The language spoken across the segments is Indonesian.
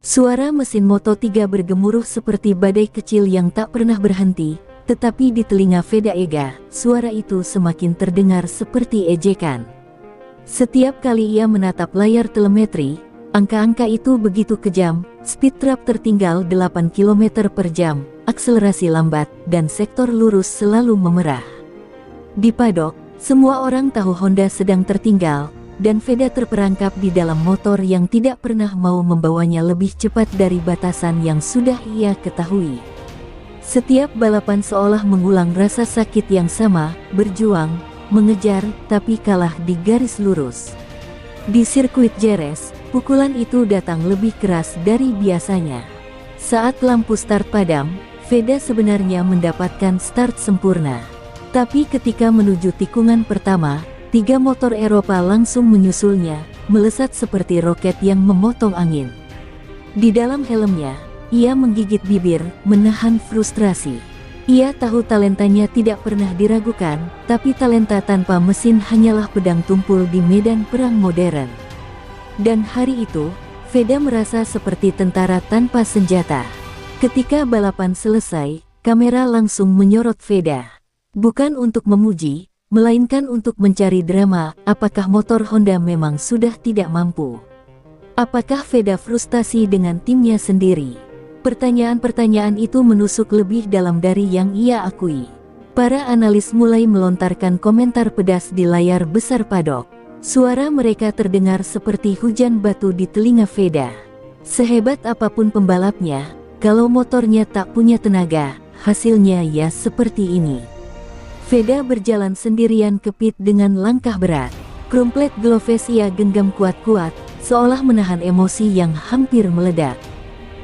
Suara mesin Moto3 bergemuruh seperti badai kecil yang tak pernah berhenti, tetapi di telinga Veda Ega, suara itu semakin terdengar seperti ejekan. Setiap kali ia menatap layar telemetri, angka-angka itu begitu kejam, speed trap tertinggal 8 km per jam, akselerasi lambat, dan sektor lurus selalu memerah. Di padok, semua orang tahu Honda sedang tertinggal, dan Veda terperangkap di dalam motor yang tidak pernah mau membawanya lebih cepat dari batasan yang sudah ia ketahui. Setiap balapan seolah mengulang rasa sakit yang sama, berjuang, mengejar, tapi kalah di garis lurus. Di sirkuit Jerez, pukulan itu datang lebih keras dari biasanya. Saat lampu start padam, Veda sebenarnya mendapatkan start sempurna. Tapi ketika menuju tikungan pertama, 3 motor Eropa langsung menyusulnya, melesat seperti roket yang memotong angin. Di dalam helmnya, ia menggigit bibir, menahan frustrasi. Ia tahu talentanya tidak pernah diragukan, tapi talenta tanpa mesin hanyalah pedang tumpul di medan perang modern. Dan hari itu, Veda merasa seperti tentara tanpa senjata. Ketika balapan selesai, kamera langsung menyorot Veda. Bukan untuk memuji, melainkan untuk mencari drama, apakah motor Honda memang sudah tidak mampu? Apakah Veda frustasi dengan timnya sendiri? Pertanyaan-pertanyaan itu menusuk lebih dalam dari yang ia akui. Para analis mulai melontarkan komentar pedas di layar besar padok. Suara mereka terdengar seperti hujan batu di telinga Veda. Sehebat apapun pembalapnya, kalau motornya tak punya tenaga, hasilnya ya seperti ini. Veda berjalan sendirian ke pit dengan langkah berat. Krumplet gloves ia genggam kuat-kuat, seolah menahan emosi yang hampir meledak.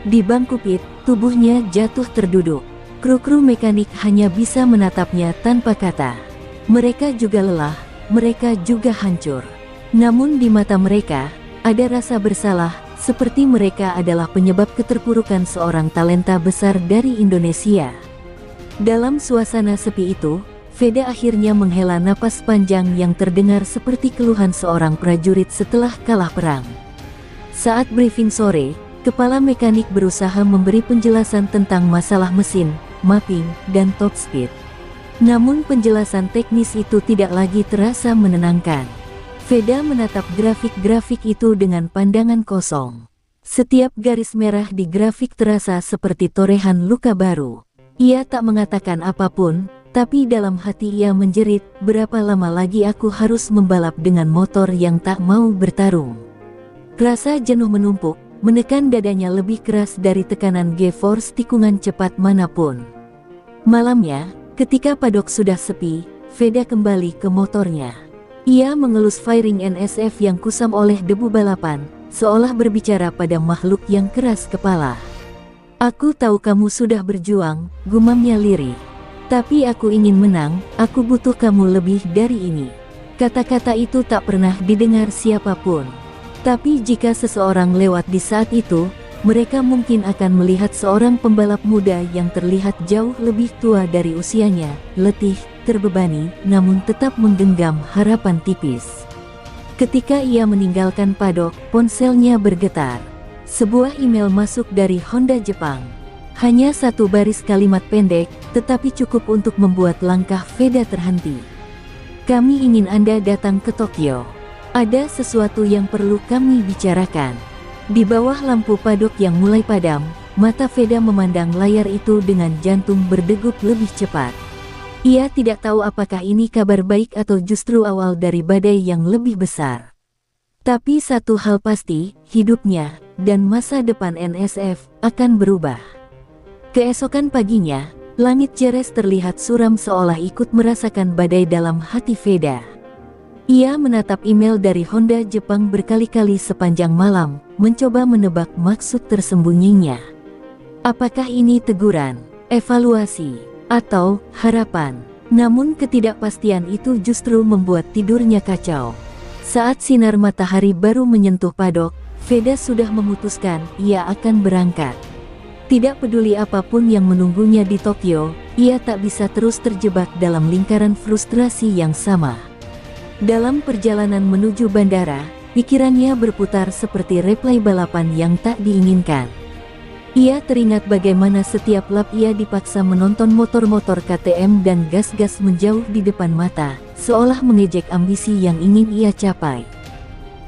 Di bangku pit, tubuhnya jatuh terduduk. Kru-kru mekanik hanya bisa menatapnya tanpa kata. Mereka juga lelah, mereka juga hancur. Namun di mata mereka, ada rasa bersalah, seperti mereka adalah penyebab keterpurukan seorang talenta besar dari Indonesia. Dalam suasana sepi itu, Veda akhirnya menghela napas panjang yang terdengar seperti keluhan seorang prajurit setelah kalah perang. Saat briefing sore, kepala mekanik berusaha memberi penjelasan tentang masalah mesin, mapping, dan top speed. Namun penjelasan teknis itu tidak lagi terasa menenangkan. Veda menatap grafik-grafik itu dengan pandangan kosong. Setiap garis merah di grafik terasa seperti torehan luka baru. Ia tak mengatakan apapun, tapi dalam hati ia menjerit, berapa lama lagi aku harus membalap dengan motor yang tak mau bertarung. Rasa jenuh menumpuk, menekan dadanya lebih keras dari tekanan G-force tikungan cepat manapun. Malamnya, ketika padok sudah sepi, Veda kembali ke motornya. Ia mengelus fairing NSF yang kusam oleh debu balapan, seolah berbicara pada makhluk yang keras kepala. Aku tahu kamu sudah berjuang, gumamnya lirih. Tapi aku ingin menang, aku butuh kamu lebih dari ini. Kata-kata itu tak pernah didengar siapapun. Tapi jika seseorang lewat di saat itu, mereka mungkin akan melihat seorang pembalap muda yang terlihat jauh lebih tua dari usianya, letih, terbebani, namun tetap menggenggam harapan tipis. Ketika ia meninggalkan padok, ponselnya bergetar. Sebuah email masuk dari Honda Jepang. Hanya satu baris kalimat pendek, tetapi cukup untuk membuat langkah Veda terhenti. Kami ingin Anda datang ke Tokyo. Ada sesuatu yang perlu kami bicarakan. Di bawah lampu padok yang mulai padam, mata Veda memandang layar itu dengan jantung berdegup lebih cepat. Ia tidak tahu apakah ini kabar baik atau justru awal dari badai yang lebih besar. Tapi satu hal pasti, hidupnya, dan masa depan NSF, akan berubah. Keesokan paginya, langit Jerez terlihat suram seolah ikut merasakan badai dalam hati Veda. Ia menatap email dari Honda Jepang berkali-kali sepanjang malam, mencoba menebak maksud tersembunyinya. Apakah ini teguran, evaluasi, atau harapan? Namun ketidakpastian itu justru membuat tidurnya kacau. Saat sinar matahari baru menyentuh padok, Veda sudah memutuskan ia akan berangkat. Tidak peduli apapun yang menunggunya di Tokyo, ia tak bisa terus terjebak dalam lingkaran frustrasi yang sama. Dalam perjalanan menuju bandara, Pikirannya berputar seperti replay balapan yang tak diinginkan. Ia teringat bagaimana setiap lap ia dipaksa menonton motor-motor KTM dan gas-gas menjauh di depan mata, seolah mengejek ambisi yang ingin ia capai.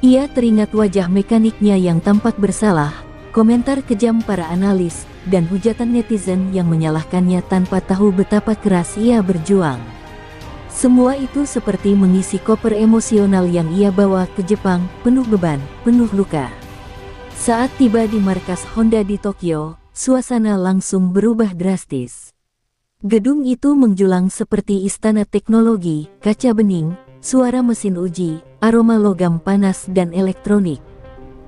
Ia teringat wajah mekaniknya yang tampak bersalah, komentar kejam para analis, dan hujatan netizen yang menyalahkannya tanpa tahu betapa keras ia berjuang. Semua itu seperti mengisi koper emosional yang ia bawa ke Jepang, penuh beban, penuh luka. Saat tiba di markas Honda di Tokyo, suasana langsung berubah drastis. Gedung itu menjulang seperti istana teknologi, kaca bening, suara mesin uji, aroma logam panas dan elektronik.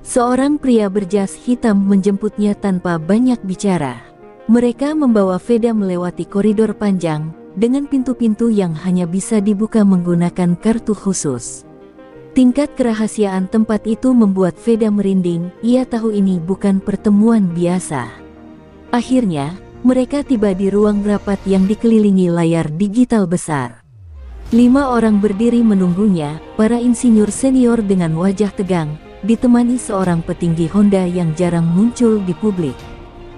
Seorang pria berjas hitam menjemputnya tanpa banyak bicara. Mereka membawa Veda melewati koridor panjang, dengan pintu-pintu yang hanya bisa dibuka menggunakan kartu khusus. Tingkat kerahasiaan tempat itu membuat Veda merinding, ia tahu ini bukan pertemuan biasa. Akhirnya, mereka tiba di ruang rapat yang dikelilingi layar digital besar. 5 orang berdiri menunggunya, para insinyur senior dengan wajah tegang, ditemani seorang petinggi Honda yang jarang muncul di publik.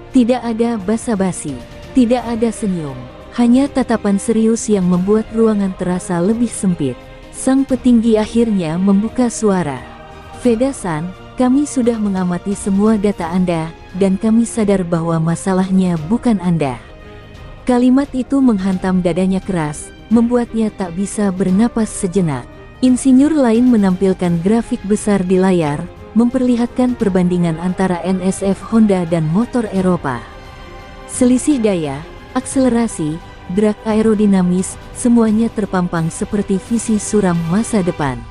Tidak ada basa-basi, tidak ada senyum, hanya tatapan serius yang membuat ruangan terasa lebih sempit. Sang petinggi akhirnya membuka suara. Veda-san, kami sudah mengamati semua data Anda, dan kami sadar bahwa masalahnya bukan Anda. Kalimat itu menghantam dadanya keras, membuatnya tak bisa bernapas sejenak. Insinyur lain menampilkan grafik besar di layar, memperlihatkan perbandingan antara NSF Honda dan motor Eropa. Selisih daya, akselerasi, drag aerodinamis, semuanya terpampang seperti visi suram masa depan.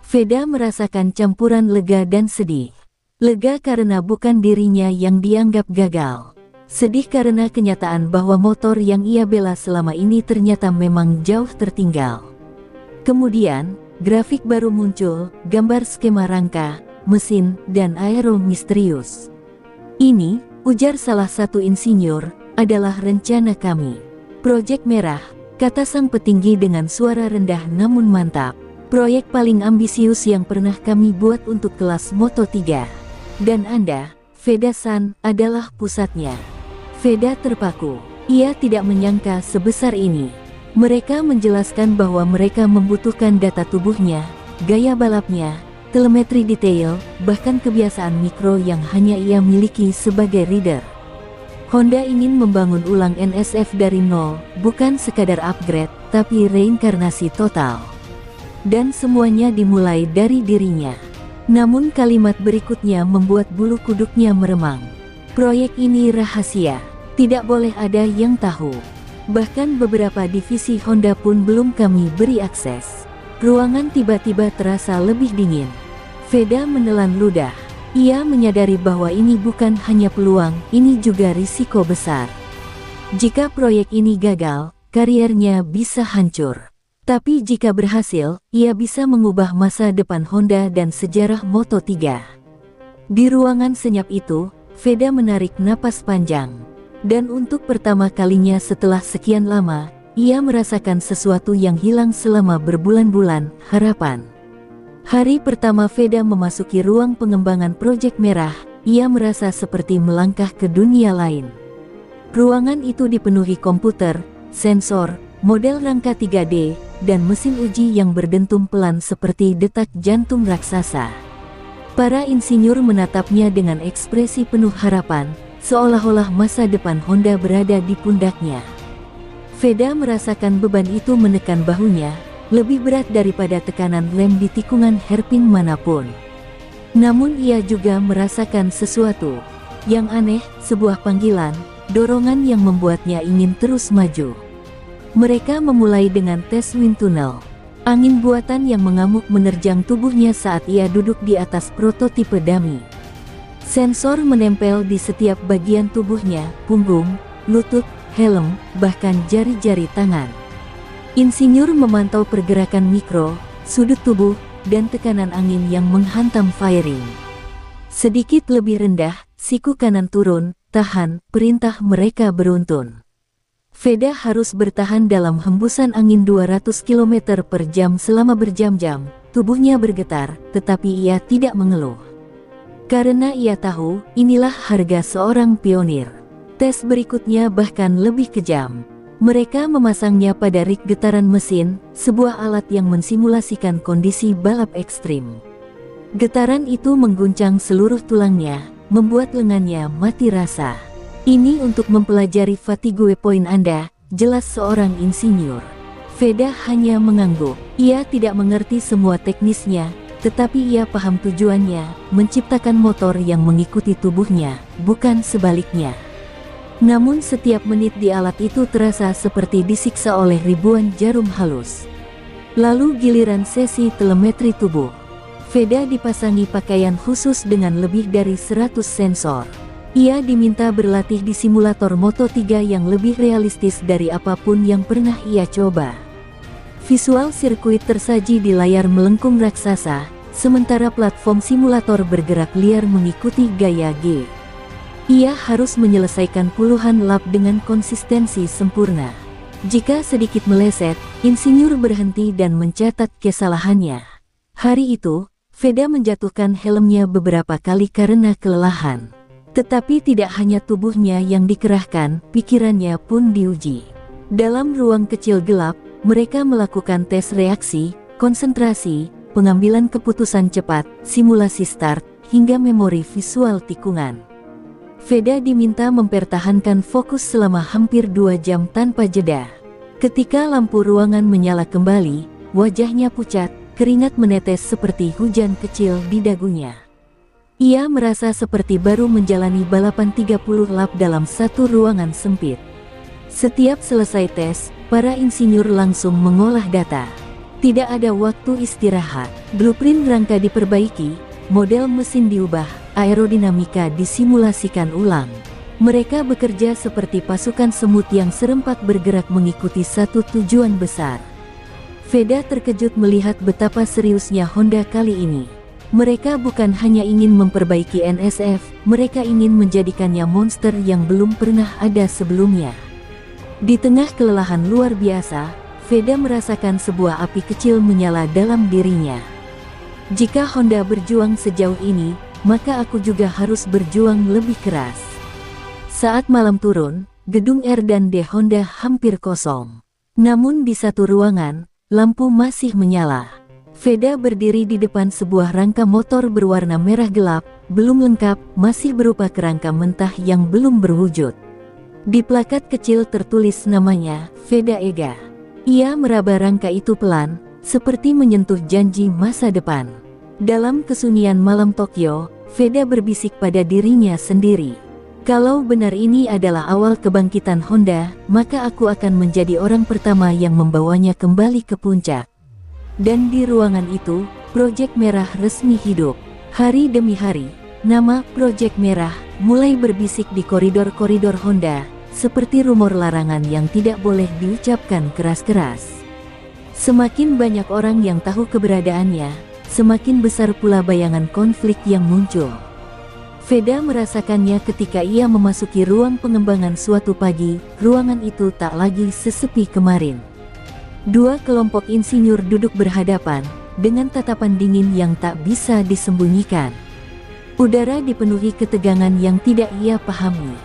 Veda merasakan campuran lega dan sedih. Lega karena bukan dirinya yang dianggap gagal. Sedih karena kenyataan bahwa motor yang ia bela selama ini ternyata memang jauh tertinggal. Kemudian, grafik baru muncul, gambar skema rangka, mesin, dan aero misterius. Ini, ujar salah satu insinyur, adalah rencana kami. Proyek Merah, kata sang petinggi dengan suara rendah namun mantap. Proyek paling ambisius yang pernah kami buat untuk kelas Moto3. Dan Anda, Veda-san, adalah pusatnya. Veda terpaku. Ia tidak menyangka sebesar ini. Mereka menjelaskan bahwa mereka membutuhkan data tubuhnya, gaya balapnya, telemetri detail, bahkan kebiasaan mikro yang hanya ia miliki sebagai rider. Honda ingin membangun ulang NSF dari nol, bukan sekadar upgrade, tapi reinkarnasi total. Dan semuanya dimulai dari dirinya. Namun kalimat berikutnya membuat bulu kuduknya meremang. Proyek ini rahasia, tidak boleh ada yang tahu. Bahkan beberapa divisi Honda pun belum kami beri akses. Ruangan tiba-tiba terasa lebih dingin. Veda menelan ludah. Ia menyadari bahwa ini bukan hanya peluang, ini juga risiko besar. Jika proyek ini gagal, kariernya bisa hancur. Tapi jika berhasil, ia bisa mengubah masa depan Honda dan sejarah Moto3. Di ruangan senyap itu, Veda menarik napas panjang. Dan untuk pertama kalinya setelah sekian lama, ia merasakan sesuatu yang hilang selama berbulan-bulan, harapan. Hari pertama Veda memasuki ruang pengembangan proyek Merah, ia merasa seperti melangkah ke dunia lain. Ruangan itu dipenuhi komputer, sensor, model rangka 3D, dan mesin uji yang berdentum pelan seperti detak jantung raksasa. Para insinyur menatapnya dengan ekspresi penuh harapan, seolah-olah masa depan Honda berada di pundaknya. Veda merasakan beban itu menekan bahunya, lebih berat daripada tekanan lem di tikungan hairpin manapun. Namun ia juga merasakan sesuatu yang aneh, sebuah panggilan, dorongan yang membuatnya ingin terus maju. Mereka memulai dengan tes wind tunnel. Angin buatan yang mengamuk menerjang tubuhnya saat ia duduk di atas prototipe dummy. Sensor menempel di setiap bagian tubuhnya, punggung, lutut, helm, bahkan jari-jari tangan. Insinyur memantau pergerakan mikro, sudut tubuh, dan tekanan angin yang menghantam firing. Sedikit lebih rendah, siku kanan turun, tahan, perintah mereka beruntun. Veda harus bertahan dalam hembusan angin 200 km per jam selama berjam-jam, Tubuhnya bergetar, tetapi ia tidak mengeluh. Karena ia tahu, inilah harga seorang pionir. Tes berikutnya bahkan lebih kejam. Mereka memasangnya pada rig getaran mesin, sebuah alat yang mensimulasikan kondisi balap ekstrim. Getaran itu mengguncang seluruh tulangnya, membuat lengannya mati rasa. Ini untuk mempelajari fatigue point Anda, jelas seorang insinyur. Veda hanya mengangguk. Ia tidak mengerti semua teknisnya, tetapi ia paham tujuannya, menciptakan motor yang mengikuti tubuhnya, bukan sebaliknya. Namun setiap menit di alat itu terasa seperti disiksa oleh ribuan jarum halus. Lalu giliran sesi telemetri tubuh. Veda dipasangi pakaian khusus dengan lebih dari 100 sensor. Ia diminta berlatih di simulator Moto3 yang lebih realistis dari apapun yang pernah ia coba. Visual sirkuit tersaji di layar melengkung raksasa, sementara platform simulator bergerak liar mengikuti gaya G. Ia harus menyelesaikan puluhan lap dengan konsistensi sempurna. Jika sedikit meleset, insinyur berhenti dan mencatat kesalahannya. Hari itu, Veda menjatuhkan helmnya beberapa kali karena kelelahan. Tetapi tidak hanya tubuhnya yang dikerahkan, pikirannya pun diuji. Dalam ruang kecil gelap, mereka melakukan tes reaksi, konsentrasi, pengambilan keputusan cepat, simulasi start, hingga memori visual tikungan. Veda diminta mempertahankan fokus selama hampir 2 jam tanpa jeda. Ketika lampu ruangan menyala kembali, wajahnya pucat, keringat menetes seperti hujan kecil di dagunya. Ia merasa seperti baru menjalani balapan 30 lap dalam satu ruangan sempit. Setiap selesai tes, para insinyur langsung mengolah data. Tidak ada waktu istirahat. Blueprint rangka diperbaiki, model mesin diubah, aerodinamika disimulasikan ulang. Mereka bekerja seperti pasukan semut yang serempak bergerak mengikuti satu tujuan besar. Veda terkejut melihat betapa seriusnya Honda kali ini. Mereka bukan hanya ingin memperbaiki NSF, mereka ingin menjadikannya monster yang belum pernah ada sebelumnya. Di tengah kelelahan luar biasa, Veda merasakan sebuah api kecil menyala dalam dirinya. Jika Honda berjuang sejauh ini, maka aku juga harus berjuang lebih keras. Saat malam turun, gedung R dan D Honda hampir kosong. Namun di satu ruangan, lampu masih menyala. Veda berdiri di depan sebuah rangka motor berwarna merah gelap, belum lengkap, masih berupa kerangka mentah yang belum berwujud. Di plakat kecil tertulis namanya, Veda Ega. Ia meraba rangka itu pelan, seperti menyentuh janji masa depan. Dalam kesunyian malam Tokyo, Veda berbisik pada dirinya sendiri. Kalau benar ini adalah awal kebangkitan Honda, maka aku akan menjadi orang pertama yang membawanya kembali ke puncak. Dan di ruangan itu, Project Merah resmi hidup. Hari demi hari, nama Project Merah mulai berbisik di koridor-koridor Honda, seperti rumor larangan yang tidak boleh diucapkan keras-keras. Semakin banyak orang yang tahu keberadaannya, semakin besar pula bayangan konflik yang muncul. Veda merasakannya ketika ia memasuki ruang pengembangan suatu pagi, ruangan itu tak lagi sesepi kemarin. Dua kelompok insinyur duduk berhadapan, dengan tatapan dingin yang tak bisa disembunyikan. Udara dipenuhi ketegangan yang tidak ia pahami.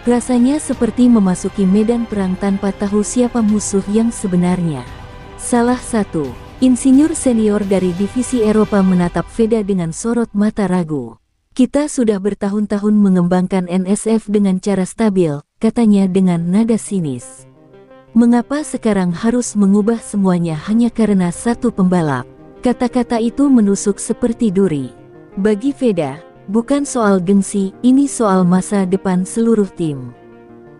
Rasanya seperti memasuki medan perang tanpa tahu siapa musuh yang sebenarnya. Salah satu insinyur senior dari divisi Eropa menatap Veda dengan sorot mata ragu. Kita sudah bertahun-tahun mengembangkan NSF dengan cara stabil, katanya dengan nada sinis. Mengapa sekarang harus mengubah semuanya hanya karena satu pembalap? Kata-kata itu menusuk seperti duri. Bagi Veda, bukan soal gengsi, ini soal masa depan seluruh tim.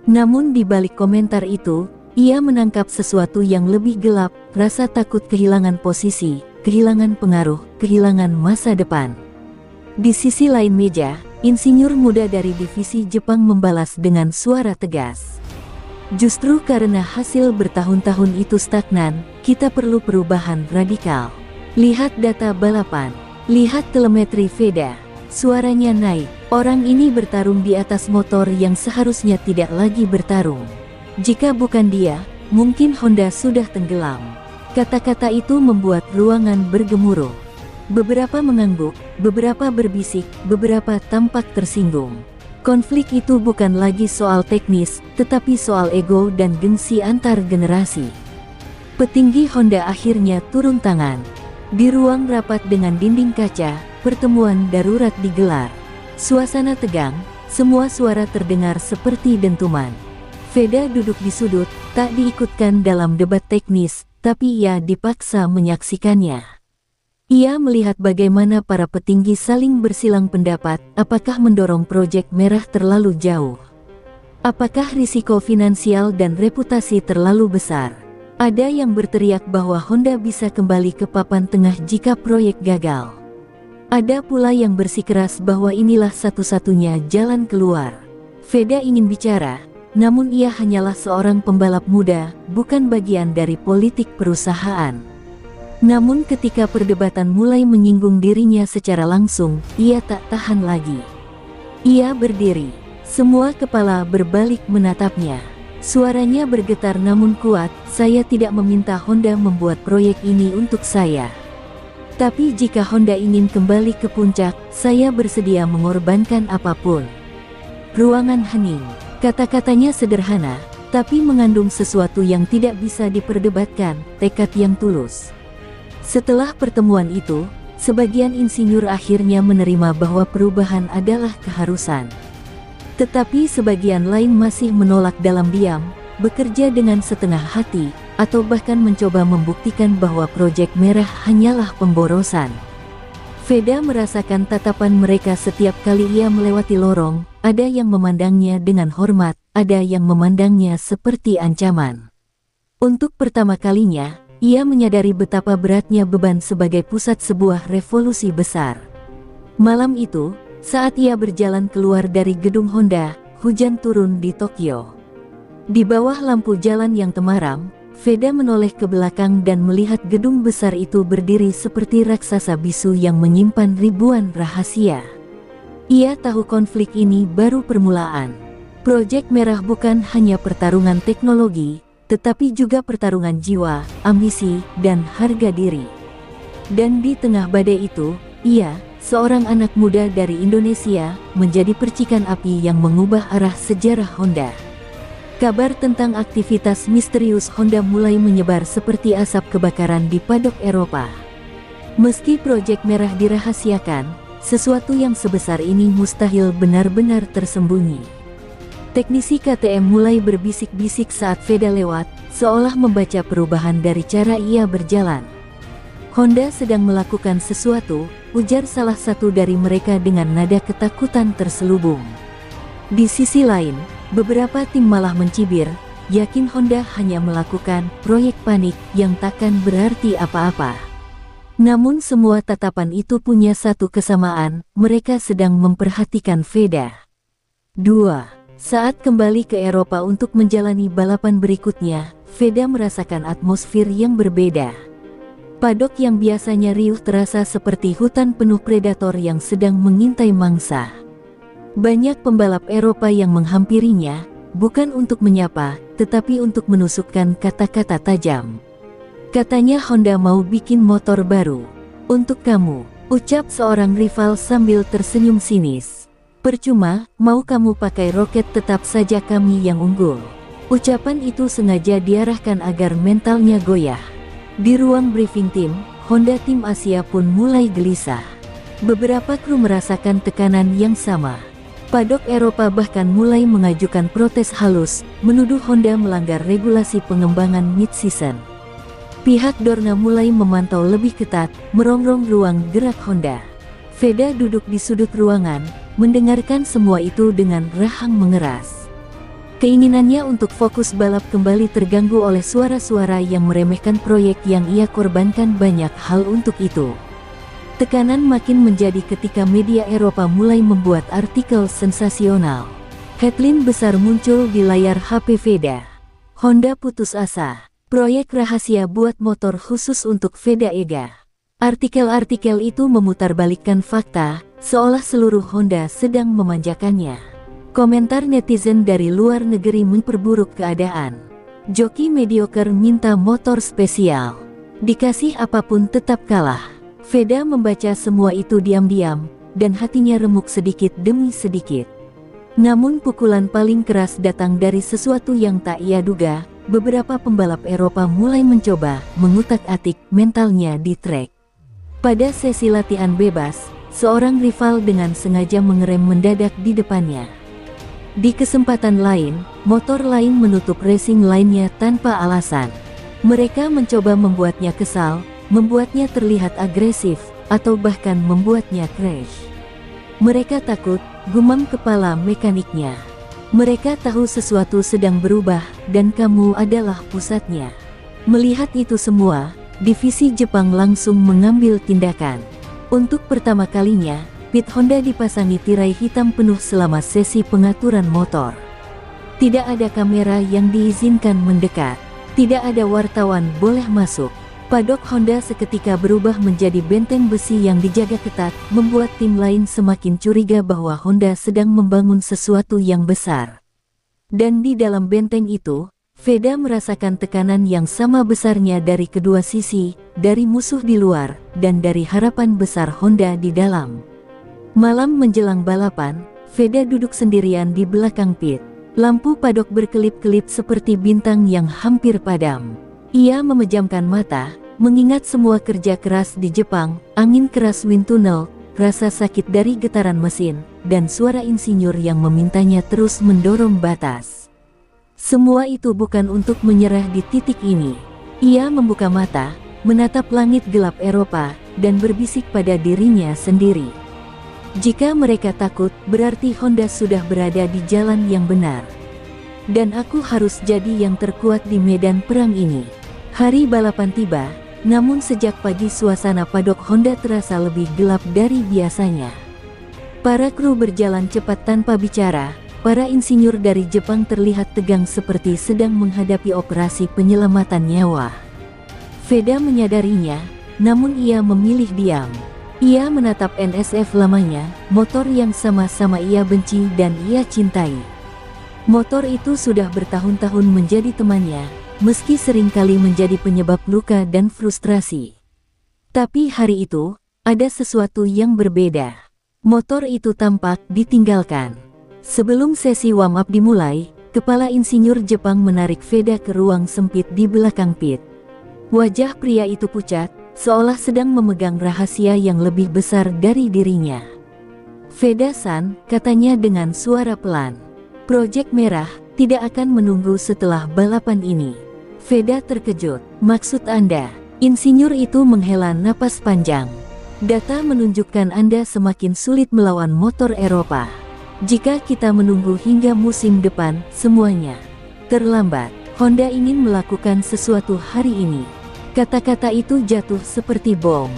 Namun di balik komentar itu, ia menangkap sesuatu yang lebih gelap, rasa takut kehilangan posisi, kehilangan pengaruh, kehilangan masa depan. Di sisi lain meja, insinyur muda dari divisi Jepang membalas dengan suara tegas. Justru karena hasil bertahun-tahun itu stagnan, kita perlu perubahan radikal. Lihat data balapan, lihat telemetri Veda. Suaranya naik, orang ini bertarung di atas motor yang seharusnya tidak lagi bertarung. Jika bukan dia, mungkin Honda sudah tenggelam. Kata-kata itu membuat ruangan bergemuruh. Beberapa mengangguk, beberapa berbisik, beberapa tampak tersinggung. Konflik itu bukan lagi soal teknis, tetapi soal ego dan gengsi antar generasi. Petinggi Honda akhirnya turun tangan. Di ruang rapat dengan dinding kaca, pertemuan darurat digelar. Suasana tegang, semua suara terdengar seperti dentuman. Veda duduk di sudut, tak diikutkan dalam debat teknis, tapi ia dipaksa menyaksikannya. Ia melihat bagaimana para petinggi saling bersilang pendapat, apakah mendorong proyek merah terlalu jauh. Apakah risiko finansial dan reputasi terlalu besar? Ada yang berteriak bahwa Honda bisa kembali ke papan tengah jika proyek gagal. Ada pula yang bersikeras bahwa inilah satu-satunya jalan keluar. Veda ingin bicara, namun ia hanyalah seorang pembalap muda, bukan bagian dari politik perusahaan. Namun ketika perdebatan mulai menyinggung dirinya secara langsung, ia tak tahan lagi. Ia berdiri. Semua kepala berbalik menatapnya. Suaranya bergetar namun kuat, "Saya tidak meminta Honda membuat proyek ini untuk saya. Tapi jika Honda ingin kembali ke puncak, saya bersedia mengorbankan apapun." Ruangan hening. Kata-katanya sederhana, tapi mengandung sesuatu yang tidak bisa diperdebatkan, tekad yang tulus. Setelah pertemuan itu, sebagian insinyur akhirnya menerima bahwa perubahan adalah keharusan. Tetapi sebagian lain masih menolak dalam diam, bekerja dengan setengah hati, atau bahkan mencoba membuktikan bahwa proyek merah hanyalah pemborosan. Veda merasakan tatapan mereka setiap kali ia melewati lorong, ada yang memandangnya dengan hormat, ada yang memandangnya seperti ancaman. Untuk pertama kalinya, ia menyadari betapa beratnya beban sebagai pusat sebuah revolusi besar. Malam itu, saat ia berjalan keluar dari gedung Honda, hujan turun di Tokyo. Di bawah lampu jalan yang temaram, Veda menoleh ke belakang dan melihat gedung besar itu berdiri seperti raksasa bisu yang menyimpan ribuan rahasia. Ia tahu konflik ini baru permulaan. Proyek merah bukan hanya pertarungan teknologi, tetapi juga pertarungan jiwa, ambisi, dan harga diri. Dan di tengah badai itu, ia, seorang anak muda dari Indonesia, menjadi percikan api yang mengubah arah sejarah Honda. Kabar tentang aktivitas misterius Honda mulai menyebar seperti asap kebakaran di padok Eropa. Meski proyek merah dirahasiakan, sesuatu yang sebesar ini mustahil benar-benar tersembunyi. Teknisi KTM mulai berbisik-bisik saat Veda lewat, seolah membaca perubahan dari cara ia berjalan. "Honda sedang melakukan sesuatu," ujar salah satu dari mereka dengan nada ketakutan terselubung. Di sisi lain, beberapa tim malah mencibir, yakin Honda hanya melakukan proyek panik yang takkan berarti apa-apa. Namun semua tatapan itu punya satu kesamaan, mereka sedang memperhatikan Veda. 2. Saat kembali ke Eropa untuk menjalani balapan berikutnya, Veda merasakan atmosfer yang berbeda. Padok yang biasanya riuh terasa seperti hutan penuh predator yang sedang mengintai mangsa. Banyak pembalap Eropa yang menghampirinya, bukan untuk menyapa, tetapi untuk menusukkan kata-kata tajam. Katanya Honda mau bikin motor baru. "Untuk kamu," ucap seorang rival sambil tersenyum sinis. "Percuma, mau kamu pakai roket tetap saja kami yang unggul." Ucapan itu sengaja diarahkan agar mentalnya goyah. Di ruang briefing tim, Honda tim Asia pun mulai gelisah. Beberapa kru merasakan tekanan yang sama. Padok Eropa bahkan mulai mengajukan protes halus, menuduh Honda melanggar regulasi pengembangan mid-season. Pihak Dorna mulai memantau lebih ketat, merongrong ruang gerak Honda. Veda duduk di sudut ruangan, mendengarkan semua itu dengan rahang mengeras. Keinginannya untuk fokus balap kembali terganggu oleh suara-suara yang meremehkan proyek yang ia korbankan banyak hal untuk itu. Tekanan makin menjadi ketika media Eropa mulai membuat artikel sensasional. Headline besar muncul di layar HP Veda. "Honda putus asa. Proyek rahasia buat motor khusus untuk Veda Ega." Artikel-artikel itu memutarbalikkan fakta, seolah seluruh Honda sedang memanjakannya. Komentar netizen dari luar negeri memperburuk keadaan. "Joki mediocre minta motor spesial. Dikasih apapun tetap kalah." Veda membaca semua itu diam-diam, dan hatinya remuk sedikit demi sedikit. Namun pukulan paling keras datang dari sesuatu yang tak ia duga. Beberapa pembalap Eropa mulai mencoba mengutak-atik mentalnya di trek. Pada sesi latihan bebas, seorang rival dengan sengaja mengerem mendadak di depannya. Di kesempatan lain, motor lain menutup racing lainnya tanpa alasan. Mereka mencoba membuatnya kesal, membuatnya terlihat agresif, atau bahkan membuatnya crash. Mereka takut, gumam kepala mekaniknya. Mereka tahu sesuatu sedang berubah, dan kamu adalah pusatnya. Melihat itu semua, divisi Jepang langsung mengambil tindakan. Untuk pertama kalinya, pit Honda dipasangi tirai hitam penuh selama sesi pengaturan motor. Tidak ada kamera yang diizinkan mendekat. Tidak ada wartawan boleh masuk. Padok Honda seketika berubah menjadi benteng besi yang dijaga ketat, membuat tim lain semakin curiga bahwa Honda sedang membangun sesuatu yang besar. Dan di dalam benteng itu, Veda merasakan tekanan yang sama besarnya dari kedua sisi, dari musuh di luar, dan dari harapan besar Honda di dalam. Malam menjelang balapan, Veda duduk sendirian di belakang pit. Lampu padok berkelip-kelip seperti bintang yang hampir padam. Ia memejamkan mata, mengingat semua kerja keras di Jepang, angin keras wind tunnel, rasa sakit dari getaran mesin, dan suara insinyur yang memintanya terus mendorong batas. Semua itu bukan untuk menyerah di titik ini. Ia membuka mata, menatap langit gelap Eropa, dan berbisik pada dirinya sendiri. Jika mereka takut, berarti Honda sudah berada di jalan yang benar. Dan aku harus jadi yang terkuat di medan perang ini. Hari balapan tiba, namun sejak pagi suasana padok Honda terasa lebih gelap dari biasanya. Para kru berjalan cepat tanpa bicara, para insinyur dari Jepang terlihat tegang seperti sedang menghadapi operasi penyelamatan nyawa. Veda menyadarinya, namun ia memilih diam. Ia menatap NSF lamanya, motor yang sama-sama ia benci dan ia cintai. Motor itu sudah bertahun-tahun menjadi temannya, meski seringkali menjadi penyebab luka dan frustrasi. Tapi hari itu, ada sesuatu yang berbeda. Motor itu tampak ditinggalkan. Sebelum sesi warm up dimulai, kepala insinyur Jepang menarik Veda ke ruang sempit di belakang pit. Wajah pria itu pucat, seolah sedang memegang rahasia yang lebih besar dari dirinya. "Veda-san," katanya dengan suara pelan. "Projek Merah tidak akan menunggu setelah balapan ini." Veda terkejut. "Maksud Anda?" Insinyur itu menghela napas panjang. "Data menunjukkan Anda semakin sulit melawan motor Eropa. Jika kita menunggu hingga musim depan, semuanya terlambat. Honda ingin melakukan sesuatu hari ini." Kata-kata itu jatuh seperti bom.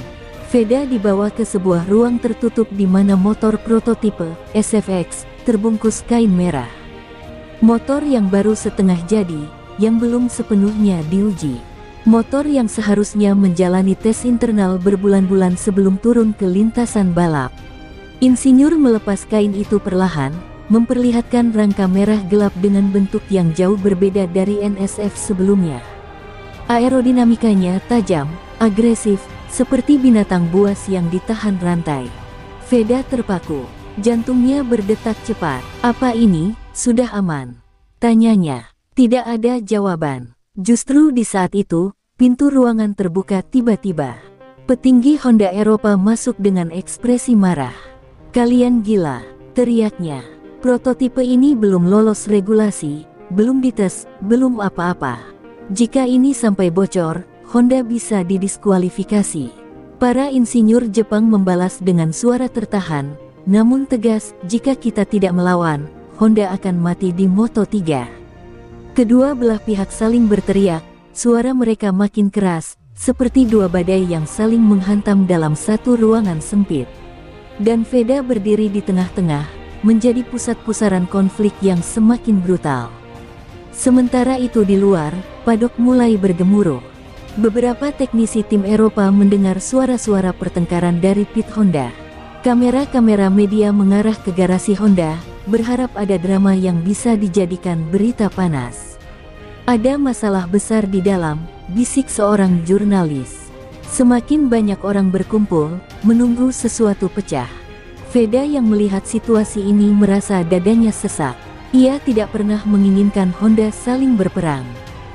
Veda dibawa ke sebuah ruang tertutup di mana motor prototipe SFX terbungkus kain merah. Motor yang baru setengah jadi, yang belum sepenuhnya diuji. Motor yang seharusnya menjalani tes internal berbulan-bulan sebelum turun ke lintasan balap. Insinyur melepas kain itu perlahan, memperlihatkan rangka merah gelap dengan bentuk yang jauh berbeda dari NSF sebelumnya. Aerodinamikanya tajam, agresif, seperti binatang buas yang ditahan rantai. Veda terpaku, jantungnya berdetak cepat. "Apa ini, sudah aman?" tanyanya. Tidak ada jawaban. Justru di saat itu, pintu ruangan terbuka tiba-tiba. Petinggi Honda Eropa masuk dengan ekspresi marah. "Kalian gila," teriaknya. "Prototipe ini belum lolos regulasi, belum dites, belum apa-apa. Jika ini sampai bocor, Honda bisa didiskualifikasi." Para insinyur Jepang membalas dengan suara tertahan, namun tegas, "Jika kita tidak melawan, Honda akan mati di Moto3." Kedua belah pihak saling berteriak, suara mereka makin keras, seperti dua badai yang saling menghantam dalam satu ruangan sempit. Dan Veda berdiri di tengah-tengah, menjadi pusat pusaran konflik yang semakin brutal. Sementara itu di luar, padok mulai bergemuruh. Beberapa teknisi tim Eropa mendengar suara-suara pertengkaran dari pit Honda. Kamera-kamera media mengarah ke garasi Honda, berharap ada drama yang bisa dijadikan berita panas. "Ada masalah besar di dalam," bisik seorang jurnalis. Semakin banyak orang berkumpul, menunggu sesuatu pecah. Veda yang melihat situasi ini merasa dadanya sesak. Ia tidak pernah menginginkan Honda saling berperang.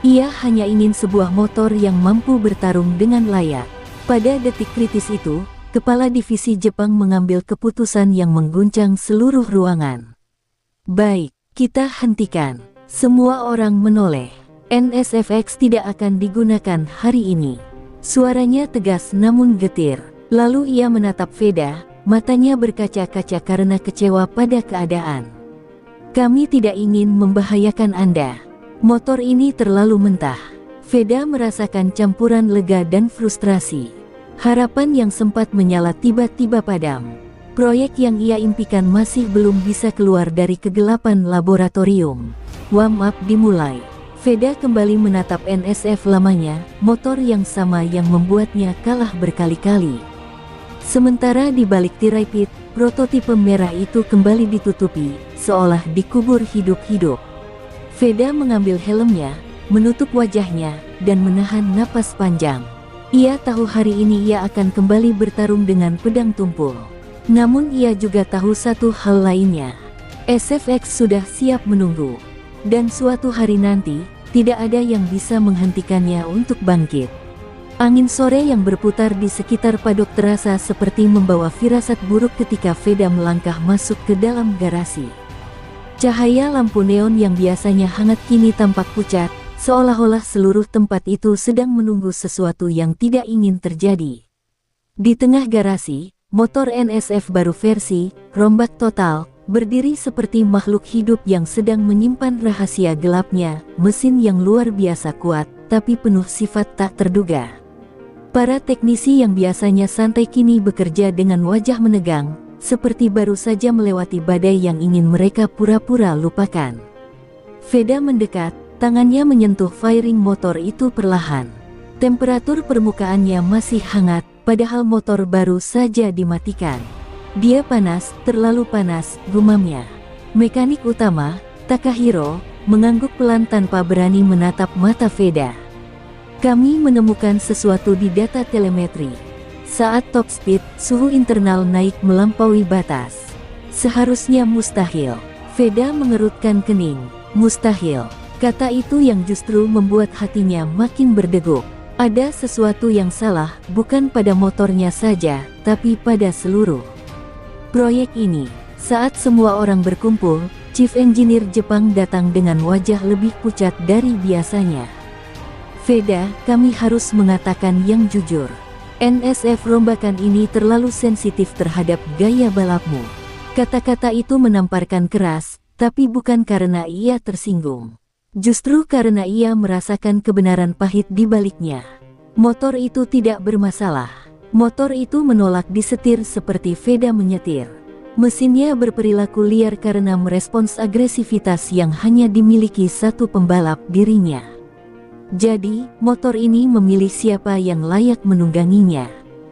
Ia hanya ingin sebuah motor yang mampu bertarung dengan layak. Pada detik kritis itu, Kepala Divisi Jepang mengambil keputusan yang mengguncang seluruh ruangan. Baik, kita hentikan. Semua orang menoleh. NSFX tidak akan digunakan hari ini. Suaranya tegas namun getir. Lalu ia menatap Veda, matanya berkaca-kaca karena kecewa pada keadaan. Kami tidak ingin membahayakan Anda. Motor ini terlalu mentah. Veda merasakan campuran lega dan frustrasi. Harapan yang sempat menyala tiba-tiba padam. Proyek yang ia impikan masih belum bisa keluar dari kegelapan laboratorium. Warm up dimulai. Veda kembali menatap NSF lamanya, motor yang sama yang membuatnya kalah berkali-kali. Sementara di balik tirai pit, prototipe merah itu kembali ditutupi, seolah dikubur hidup-hidup. Veda mengambil helmnya, menutup wajahnya, dan menahan napas panjang. Ia tahu hari ini ia akan kembali bertarung dengan pedang tumpul. Namun ia juga tahu satu hal lainnya. SFX sudah siap menunggu. Dan suatu hari nanti, tidak ada yang bisa menghentikannya untuk bangkit. Angin sore yang berputar di sekitar padok terasa seperti membawa firasat buruk ketika Veda melangkah masuk ke dalam garasi. Cahaya lampu neon yang biasanya hangat kini tampak pucat, seolah-olah seluruh tempat itu sedang menunggu sesuatu yang tidak ingin terjadi. Di tengah garasi, motor NSF baru versi rombak total, berdiri seperti makhluk hidup yang sedang menyimpan rahasia gelapnya, mesin yang luar biasa kuat, tapi penuh sifat tak terduga. Para teknisi yang biasanya santai kini bekerja dengan wajah menegang, seperti baru saja melewati badai yang ingin mereka pura-pura lupakan. Veda mendekat, tangannya menyentuh fairing motor itu perlahan. Temperatur permukaannya masih hangat, padahal motor baru saja dimatikan. Dia panas, terlalu panas, gumamnya. Mekanik utama, Takahiro, mengangguk pelan tanpa berani menatap mata Veda. Kami menemukan sesuatu di data telemetri. Saat top speed, suhu internal naik melampaui batas. Seharusnya mustahil. Veda mengerutkan kening. Mustahil. Kata itu yang justru membuat hatinya makin berdegup. Ada sesuatu yang salah, bukan pada motornya saja, tapi pada seluruh proyek ini. Saat semua orang berkumpul, Chief Engineer Jepang datang dengan wajah lebih pucat dari biasanya. Veda, kami harus mengatakan yang jujur. NSF rombakan ini terlalu sensitif terhadap gaya balapmu. Kata-kata itu menamparkan keras, tapi bukan karena ia tersinggung. Justru karena ia merasakan kebenaran pahit di baliknya. Motor itu tidak bermasalah. Motor itu menolak disetir seperti Veda menyetir. Mesinnya berperilaku liar karena merespons agresivitas yang hanya dimiliki satu pembalap, dirinya. Jadi, motor ini memilih siapa yang layak menungganginya.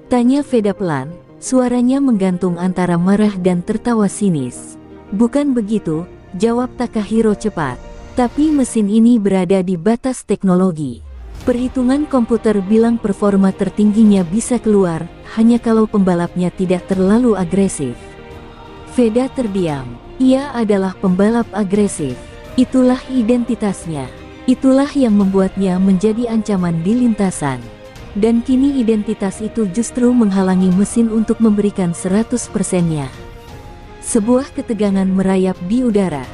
Tanya Veda pelan, suaranya menggantung antara marah dan tertawa sinis. Bukan begitu, jawab Takahiro cepat. Tapi mesin ini berada di batas teknologi. Perhitungan komputer bilang performa tertingginya bisa keluar, hanya kalau pembalapnya tidak terlalu agresif. Veda terdiam. Ia adalah pembalap agresif. Itulah identitasnya. Itulah yang membuatnya menjadi ancaman di lintasan. Dan kini identitas itu justru menghalangi mesin untuk memberikan 100%-nya. Sebuah ketegangan merayap di udara.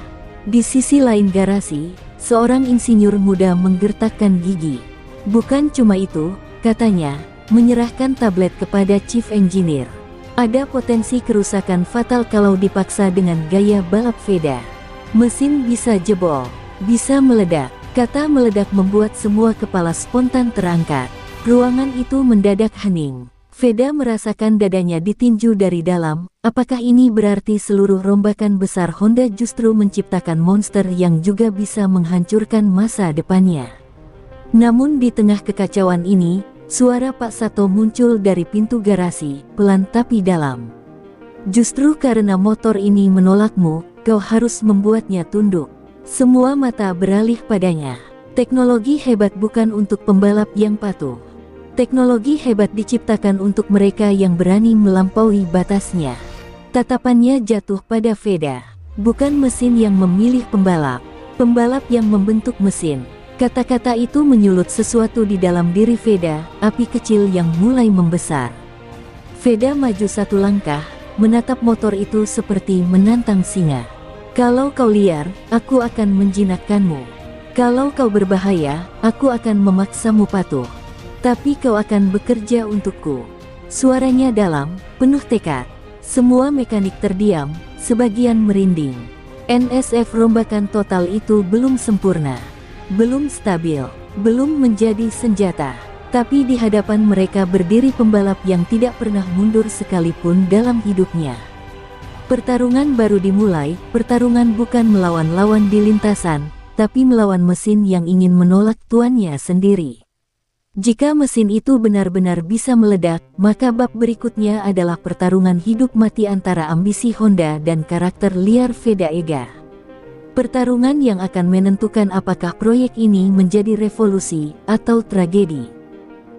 Di sisi lain garasi, seorang insinyur muda menggertakkan gigi. Bukan cuma itu, katanya, menyerahkan tablet kepada Chief Engineer. Ada potensi kerusakan fatal kalau dipaksa dengan gaya balap Veda. Mesin bisa jebol, bisa meledak. Kata meledak membuat semua kepala spontan terangkat. Ruangan itu mendadak hening. Veda merasakan dadanya ditinju dari dalam. Apakah ini berarti seluruh rombakan besar Honda justru menciptakan monster yang juga bisa menghancurkan masa depannya? Namun di tengah kekacauan ini, suara Pak Sato muncul dari pintu garasi, pelan tapi dalam. Justru karena motor ini menolakmu, kau harus membuatnya tunduk. Semua mata beralih padanya. Teknologi hebat bukan untuk pembalap yang patuh. Teknologi hebat diciptakan untuk mereka yang berani melampaui batasnya. Tatapannya jatuh pada Veda. Bukan mesin yang memilih pembalap, pembalap yang membentuk mesin. Kata-kata itu menyulut sesuatu di dalam diri Veda, api kecil yang mulai membesar. Veda maju satu langkah, menatap motor itu seperti menantang singa. Kalau kau liar, aku akan menjinakkanmu. Kalau kau berbahaya, aku akan memaksamu patuh. Tapi kau akan bekerja untukku. Suaranya dalam, penuh tekad. Semua mekanik terdiam, sebagian merinding. NSF rombakan total itu belum sempurna, belum stabil, belum menjadi senjata. Tapi di hadapan mereka berdiri pembalap yang tidak pernah mundur sekalipun dalam hidupnya. Pertarungan baru dimulai, pertarungan bukan melawan lawan di lintasan, tapi melawan mesin yang ingin menolak tuannya sendiri. Jika mesin itu benar-benar bisa meledak, maka bab berikutnya adalah pertarungan hidup mati antara ambisi Honda dan karakter liar Veda Ega. Pertarungan yang akan menentukan apakah proyek ini menjadi revolusi atau tragedi.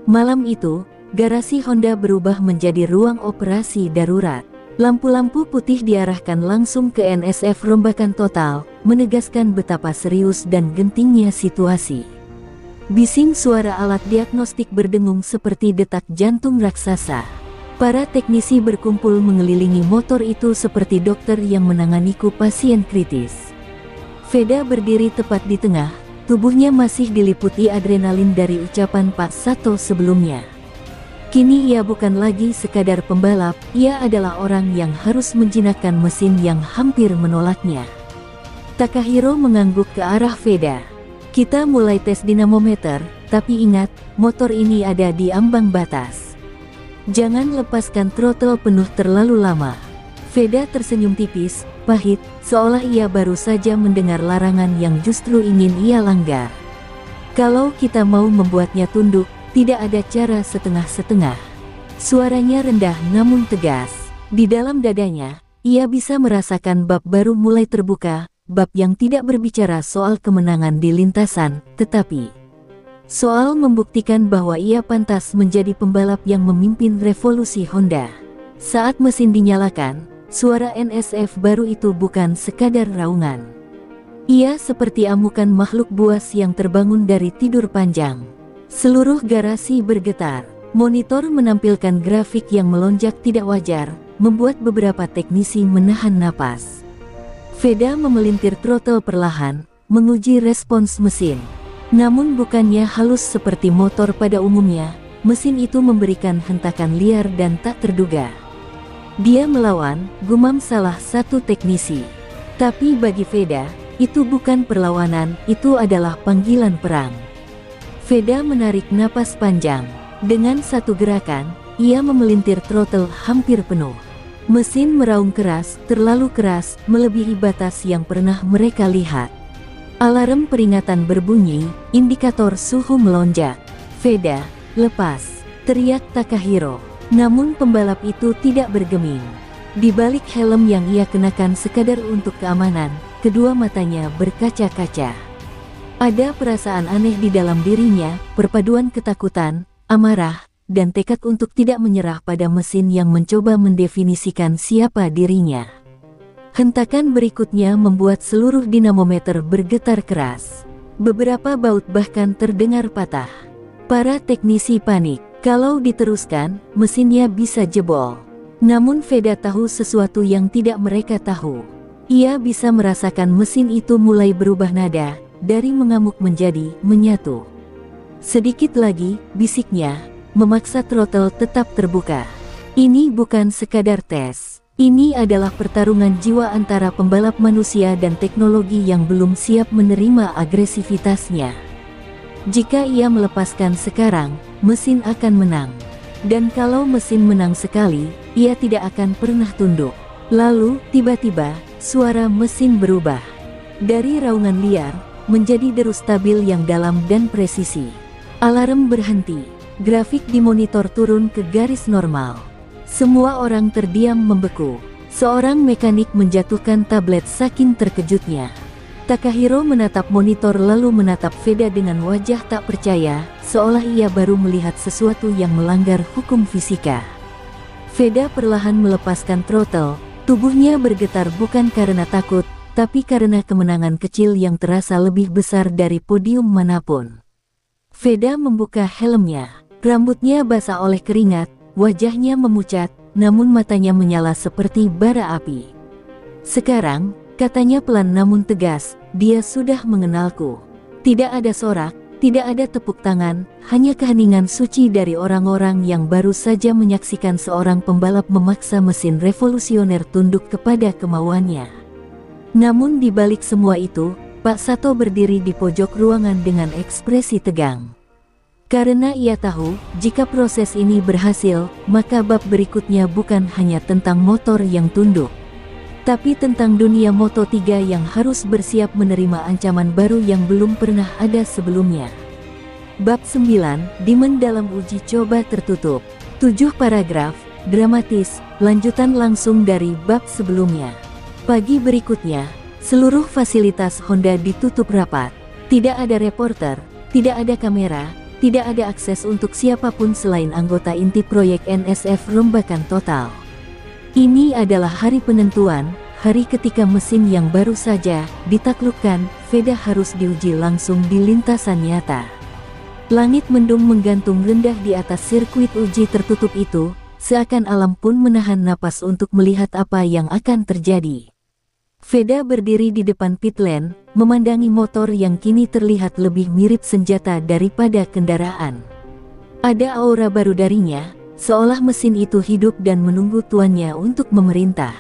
Malam itu, garasi Honda berubah menjadi ruang operasi darurat. Lampu-lampu putih diarahkan langsung ke NSF rombakan total, menegaskan betapa serius dan gentingnya situasi. Bising suara alat diagnostik berdengung seperti detak jantung raksasa. Para teknisi berkumpul mengelilingi motor itu seperti dokter yang menanganiku pasien kritis. Veda berdiri tepat di tengah, tubuhnya masih diliputi adrenalin dari ucapan Pak Sato sebelumnya. Kini ia bukan lagi sekadar pembalap, ia adalah orang yang harus menjinakkan mesin yang hampir menolaknya. Takahiro mengangguk ke arah Veda. Kita mulai tes dinamometer, tapi ingat, motor ini ada di ambang batas. Jangan lepaskan throttle penuh terlalu lama. Veda tersenyum tipis, pahit, seolah ia baru saja mendengar larangan yang justru ingin ia langgar. Kalau kita mau membuatnya tunduk, tidak ada cara setengah-setengah. Suaranya rendah namun tegas. Di dalam dadanya, ia bisa merasakan bab baru mulai terbuka. Bab yang tidak berbicara soal kemenangan di lintasan, tetapi soal membuktikan bahwa ia pantas menjadi pembalap yang memimpin revolusi Honda. Saat mesin dinyalakan, suara NSF baru itu bukan sekadar raungan. Ia seperti amukan makhluk buas yang terbangun dari tidur panjang. Seluruh garasi bergetar. Monitor menampilkan grafik yang melonjak tidak wajar, membuat beberapa teknisi menahan napas. Veda memelintir throttle perlahan, menguji respons mesin. Namun bukannya halus seperti motor pada umumnya, mesin itu memberikan hentakan liar dan tak terduga. Dia melawan, gumam salah satu teknisi. Tapi bagi Veda, itu bukan perlawanan, itu adalah panggilan perang. Veda menarik napas panjang. Dengan satu gerakan, ia memelintir throttle hampir penuh. Mesin meraung keras, terlalu keras, melebihi batas yang pernah mereka lihat. Alarm peringatan berbunyi, indikator suhu melonjak. Veda, lepas, teriak Takahiro. Namun pembalap itu tidak bergeming. Di balik helm yang ia kenakan sekadar untuk keamanan, kedua matanya berkaca-kaca. Ada perasaan aneh di dalam dirinya, perpaduan ketakutan, amarah, dan tekad untuk tidak menyerah pada mesin yang mencoba mendefinisikan siapa dirinya. Hentakan berikutnya membuat seluruh dinamometer bergetar keras. Beberapa baut bahkan terdengar patah. Para teknisi panik. Kalau diteruskan, mesinnya bisa jebol. Namun Veda tahu sesuatu yang tidak mereka tahu. Ia bisa merasakan mesin itu mulai berubah nada, dari mengamuk menjadi menyatu. Sedikit lagi, bisiknya, memaksa throttle tetap terbuka. Ini bukan sekadar tes. Ini adalah pertarungan jiwa antara pembalap manusia dan teknologi yang belum siap menerima agresivitasnya. Jika ia melepaskan sekarang, mesin akan menang. Dan kalau mesin menang sekali, ia tidak akan pernah tunduk. Lalu, tiba-tiba, suara mesin berubah. Dari raungan liar, menjadi deru stabil yang dalam dan presisi. Alarm berhenti. Grafik di monitor turun ke garis normal. Semua orang terdiam membeku. Seorang mekanik menjatuhkan tablet saking terkejutnya. Takahiro menatap monitor lalu menatap Veda dengan wajah tak percaya, seolah ia baru melihat sesuatu yang melanggar hukum fisika. Veda perlahan melepaskan throttle, tubuhnya bergetar bukan karena takut, tapi karena kemenangan kecil yang terasa lebih besar dari podium manapun. Veda membuka helmnya, rambutnya basah oleh keringat, wajahnya memucat, namun matanya menyala seperti bara api. Sekarang, katanya pelan namun tegas, dia sudah mengenalku. Tidak ada sorak, tidak ada tepuk tangan, hanya keheningan suci dari orang-orang yang baru saja menyaksikan seorang pembalap memaksa mesin revolusioner tunduk kepada kemauannya. Namun di balik semua itu, Pak Sato berdiri di pojok ruangan dengan ekspresi tegang. Karena ia tahu, jika proses ini berhasil, maka bab berikutnya bukan hanya tentang motor yang tunduk, tapi tentang dunia Moto3 yang harus bersiap menerima ancaman baru yang belum pernah ada sebelumnya. Bab 9, Demon dalam uji coba tertutup. 7 paragraf, dramatis, lanjutan langsung dari bab sebelumnya. Pagi berikutnya, seluruh fasilitas Honda ditutup rapat. Tidak ada reporter, tidak ada kamera, tidak ada akses untuk siapapun selain anggota inti proyek NSF Rombakan Total. Ini adalah hari penentuan, hari ketika mesin yang baru saja ditaklukkan, Veda harus diuji langsung di lintasan nyata. Langit mendung menggantung rendah di atas sirkuit uji tertutup itu, seakan alam pun menahan napas untuk melihat apa yang akan terjadi. Veda berdiri di depan pit lane, memandangi motor yang kini terlihat lebih mirip senjata daripada kendaraan. Ada aura baru darinya, seolah mesin itu hidup dan menunggu tuannya untuk memerintah.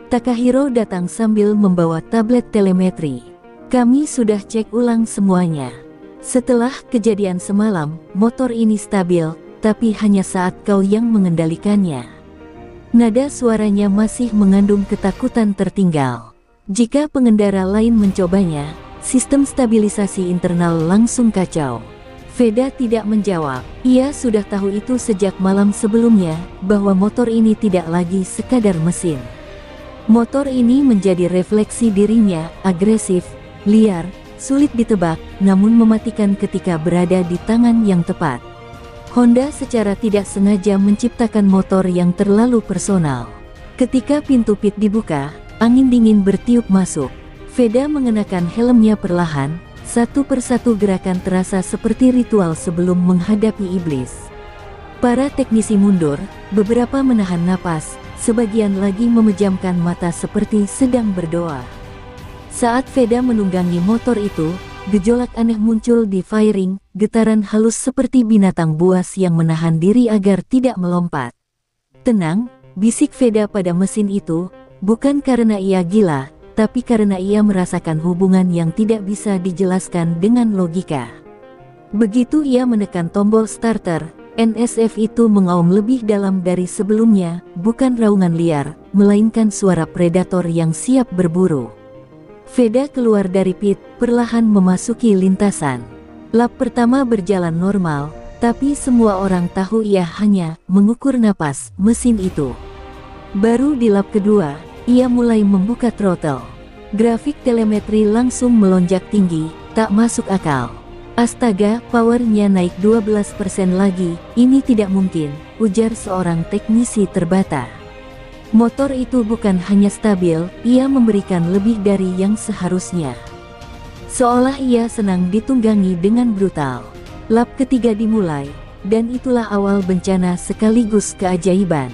Takahiro datang sambil membawa tablet telemetri. Kami sudah cek ulang semuanya. Setelah kejadian semalam, motor ini stabil, tapi hanya saat kau yang mengendalikannya. Nada suaranya masih mengandung ketakutan tertinggal. Jika pengendara lain mencobanya, sistem stabilisasi internal langsung kacau. Veda tidak menjawab. Ia sudah tahu itu sejak malam sebelumnya, bahwa motor ini tidak lagi sekadar mesin. Motor ini menjadi refleksi dirinya, agresif, liar, sulit ditebak, namun mematikan ketika berada di tangan yang tepat. Honda secara tidak sengaja menciptakan motor yang terlalu personal. Ketika pintu pit dibuka, angin dingin bertiup masuk. Veda mengenakan helmnya perlahan, satu persatu gerakan terasa seperti ritual sebelum menghadapi iblis. Para teknisi mundur, beberapa menahan napas, sebagian lagi memejamkan mata seperti sedang berdoa. Saat Veda menunggangi motor itu, gejolak aneh muncul di fairing, getaran halus seperti binatang buas yang menahan diri agar tidak melompat. Tenang, bisik Veda pada mesin itu, bukan karena ia gila, tapi karena ia merasakan hubungan yang tidak bisa dijelaskan dengan logika. Begitu ia menekan tombol starter, NSF itu mengaum lebih dalam dari sebelumnya, bukan raungan liar, melainkan suara predator yang siap berburu. Veda keluar dari pit, perlahan memasuki lintasan. Lap pertama berjalan normal, tapi semua orang tahu ia hanya mengukur napas mesin itu. Baru di lap kedua, ia mulai membuka throttle. Grafik telemetri langsung melonjak tinggi, tak masuk akal. Astaga, powernya naik 12% lagi, ini tidak mungkin, ujar seorang teknisi terbata. Motor itu bukan hanya stabil, ia memberikan lebih dari yang seharusnya. Seolah ia senang ditunggangi dengan brutal. Lap ketiga dimulai, dan itulah awal bencana sekaligus keajaiban.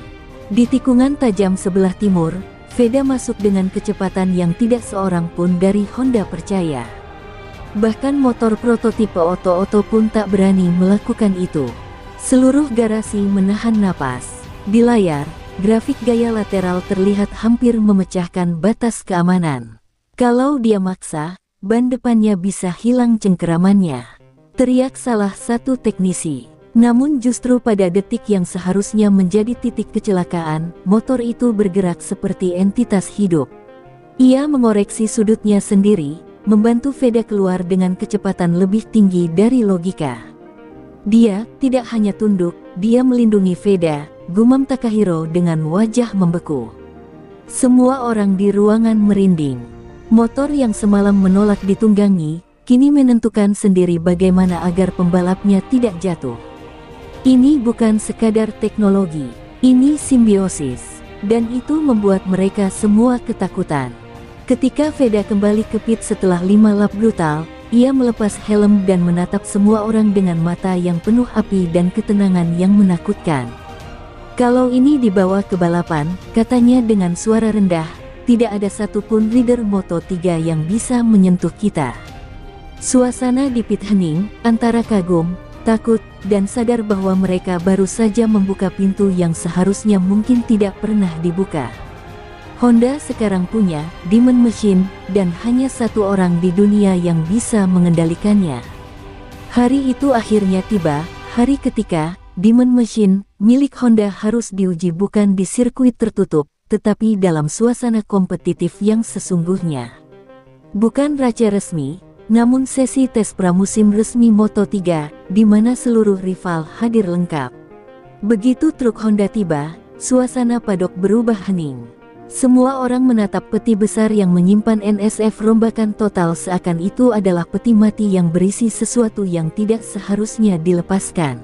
Di tikungan tajam sebelah timur, Veda masuk dengan kecepatan yang tidak seorang pun dari Honda percaya. Bahkan motor prototipe Oto-Oto pun tak berani melakukan itu. Seluruh garasi menahan napas. Di layar, grafik gaya lateral terlihat hampir memecahkan batas keamanan. Kalau dia maksa, ban depannya bisa hilang cengkeramannya, teriak salah satu teknisi. Namun justru pada detik yang seharusnya menjadi titik kecelakaan, motor itu bergerak seperti entitas hidup. Ia mengoreksi sudutnya sendiri, membantu Veda keluar dengan kecepatan lebih tinggi dari logika. Dia tidak hanya tunduk, dia melindungi Veda, gumam Takahiro dengan wajah membeku. Semua orang di ruangan merinding. Motor yang semalam menolak ditunggangi, kini menentukan sendiri bagaimana agar pembalapnya tidak jatuh. Ini bukan sekadar teknologi, ini simbiosis, dan itu membuat mereka semua ketakutan. Ketika Veda kembali ke pit setelah 5 lap brutal, ia melepas helm dan menatap semua orang dengan mata yang penuh api dan ketenangan yang menakutkan. "Kalau ini dibawa ke balapan," katanya dengan suara rendah, "tidak ada satupun rider Moto3 yang bisa menyentuh kita." Suasana di pit hening, antara kagum, takut, dan sadar bahwa mereka baru saja membuka pintu yang seharusnya mungkin tidak pernah dibuka. Honda sekarang punya Demon Machine, dan hanya satu orang di dunia yang bisa mengendalikannya. Hari itu akhirnya tiba, hari ketika Demon Machine milik Honda harus diuji bukan di sirkuit tertutup, tetapi dalam suasana kompetitif yang sesungguhnya. Bukan race resmi, namun sesi tes pramusim resmi Moto3, di mana seluruh rival hadir lengkap. Begitu truk Honda tiba, suasana padok berubah hening. Semua orang menatap peti besar yang menyimpan NSF rombakan total seakan itu adalah peti mati yang berisi sesuatu yang tidak seharusnya dilepaskan.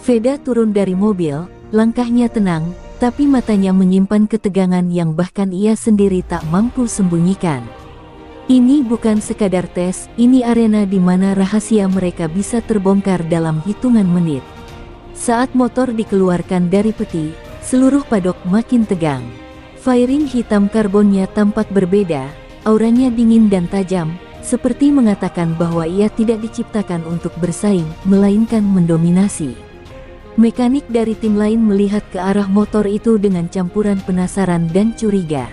Veda turun dari mobil, langkahnya tenang, tapi matanya menyimpan ketegangan yang bahkan ia sendiri tak mampu sembunyikan. Ini bukan sekadar tes, ini arena di mana rahasia mereka bisa terbongkar dalam hitungan menit. Saat motor dikeluarkan dari peti, seluruh padok makin tegang. Fairing hitam karbonnya tampak berbeda, auranya dingin dan tajam, seperti mengatakan bahwa ia tidak diciptakan untuk bersaing, melainkan mendominasi. Mekanik dari tim lain melihat ke arah motor itu dengan campuran penasaran dan curiga.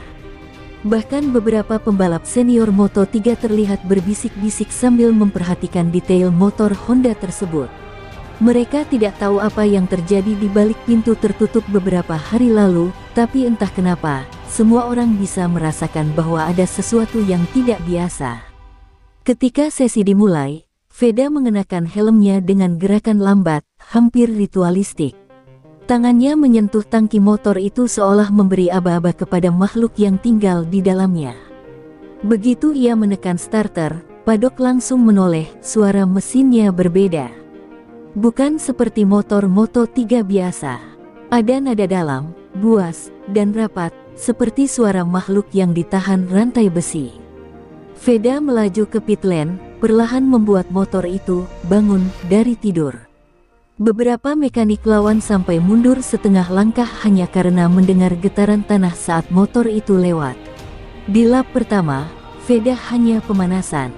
Bahkan beberapa pembalap senior Moto3 terlihat berbisik-bisik sambil memperhatikan detail motor Honda tersebut. Mereka tidak tahu apa yang terjadi di balik pintu tertutup beberapa hari lalu, tapi entah kenapa, semua orang bisa merasakan bahwa ada sesuatu yang tidak biasa. Ketika sesi dimulai, Veda mengenakan helmnya dengan gerakan lambat, hampir ritualistik. Tangannya menyentuh tangki motor itu seolah memberi aba-aba kepada makhluk yang tinggal di dalamnya. Begitu ia menekan starter, padok langsung menoleh, suara mesinnya berbeda. Bukan seperti motor Moto3 biasa. Ada nada dalam, buas, dan rapat, seperti suara makhluk yang ditahan rantai besi. Veda melaju ke pit lane, perlahan membuat motor itu bangun dari tidur. Beberapa mekanik lawan sampai mundur setengah langkah hanya karena mendengar getaran tanah saat motor itu lewat. Di lap pertama, Veda hanya pemanasan.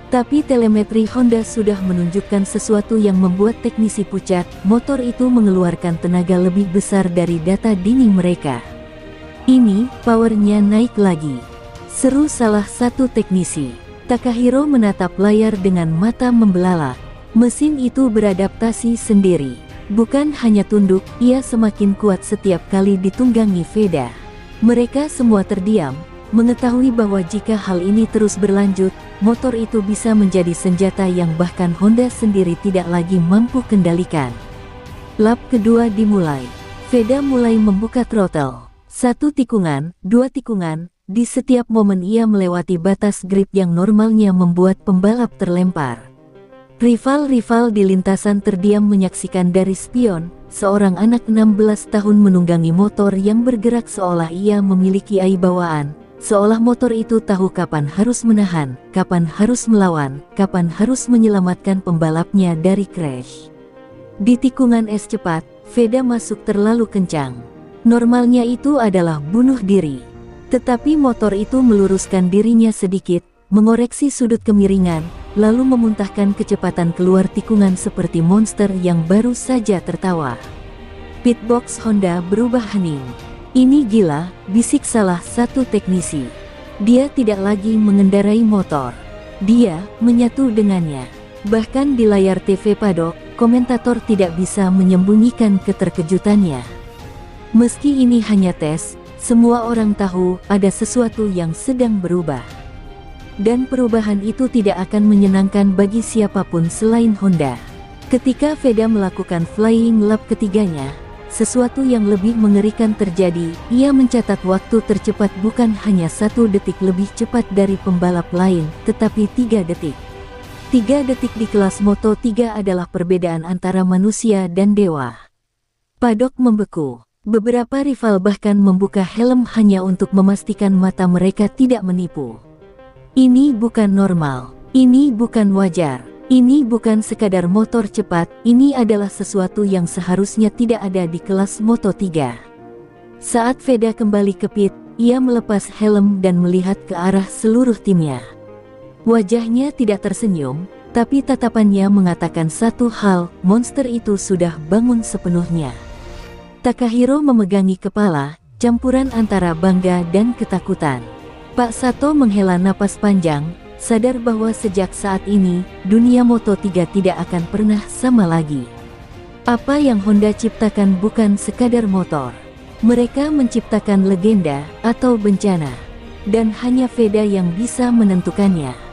Tapi telemetri Honda sudah menunjukkan sesuatu yang membuat teknisi pucat, motor itu mengeluarkan tenaga lebih besar dari data dini mereka. "Ini, powernya naik lagi," seru salah satu teknisi. Takahiro menatap layar dengan mata membelalak. Mesin itu beradaptasi sendiri. Bukan hanya tunduk, ia semakin kuat setiap kali ditunggangi Veda. Mereka semua terdiam, mengetahui bahwa jika hal ini terus berlanjut, motor itu bisa menjadi senjata yang bahkan Honda sendiri tidak lagi mampu kendalikan. Lap kedua dimulai. Veda mulai membuka throttle. 1 tikungan, 2 tikungan, di setiap momen ia melewati batas grip yang normalnya membuat pembalap terlempar. Rival-rival di lintasan terdiam menyaksikan dari spion, seorang anak 16 tahun menunggangi motor yang bergerak seolah ia memiliki aibawaan, seolah motor itu tahu kapan harus menahan, kapan harus melawan, kapan harus menyelamatkan pembalapnya dari crash. Di tikungan es cepat, Veda masuk terlalu kencang. Normalnya itu adalah bunuh diri. Tetapi motor itu meluruskan dirinya sedikit, mengoreksi sudut kemiringan, lalu memuntahkan kecepatan keluar tikungan seperti monster yang baru saja tertawa. Pitbox Honda berubah hening. "Ini gila," bisik salah satu teknisi. Dia tidak lagi mengendarai motor. Dia menyatu dengannya. Bahkan di layar TV padok, komentator tidak bisa menyembunyikan keterkejutannya. Meski ini hanya tes, semua orang tahu ada sesuatu yang sedang berubah. Dan perubahan itu tidak akan menyenangkan bagi siapapun selain Honda. Ketika Veda melakukan flying lap ketiganya, sesuatu yang lebih mengerikan terjadi. Ia mencatat waktu tercepat bukan hanya 1 detik lebih cepat dari pembalap lain, tetapi 3 detik. 3 detik di kelas Moto3 adalah perbedaan antara manusia dan dewa. Padok membeku. Beberapa rival bahkan membuka helm hanya untuk memastikan mata mereka tidak menipu. Ini bukan normal. Ini bukan wajar. Ini bukan sekadar motor cepat, ini adalah sesuatu yang seharusnya tidak ada di kelas Moto3. Saat Veda kembali ke pit, ia melepas helm dan melihat ke arah seluruh timnya. Wajahnya tidak tersenyum, tapi tatapannya mengatakan satu hal, monster itu sudah bangun sepenuhnya. Takahiro memegangi kepala, campuran antara bangga dan ketakutan. Pak Sato menghela napas panjang, sadar bahwa sejak saat ini, dunia Moto3 tidak akan pernah sama lagi. Apa yang Honda ciptakan bukan sekadar motor. Mereka menciptakan legenda atau bencana. Dan hanya Veda yang bisa menentukannya.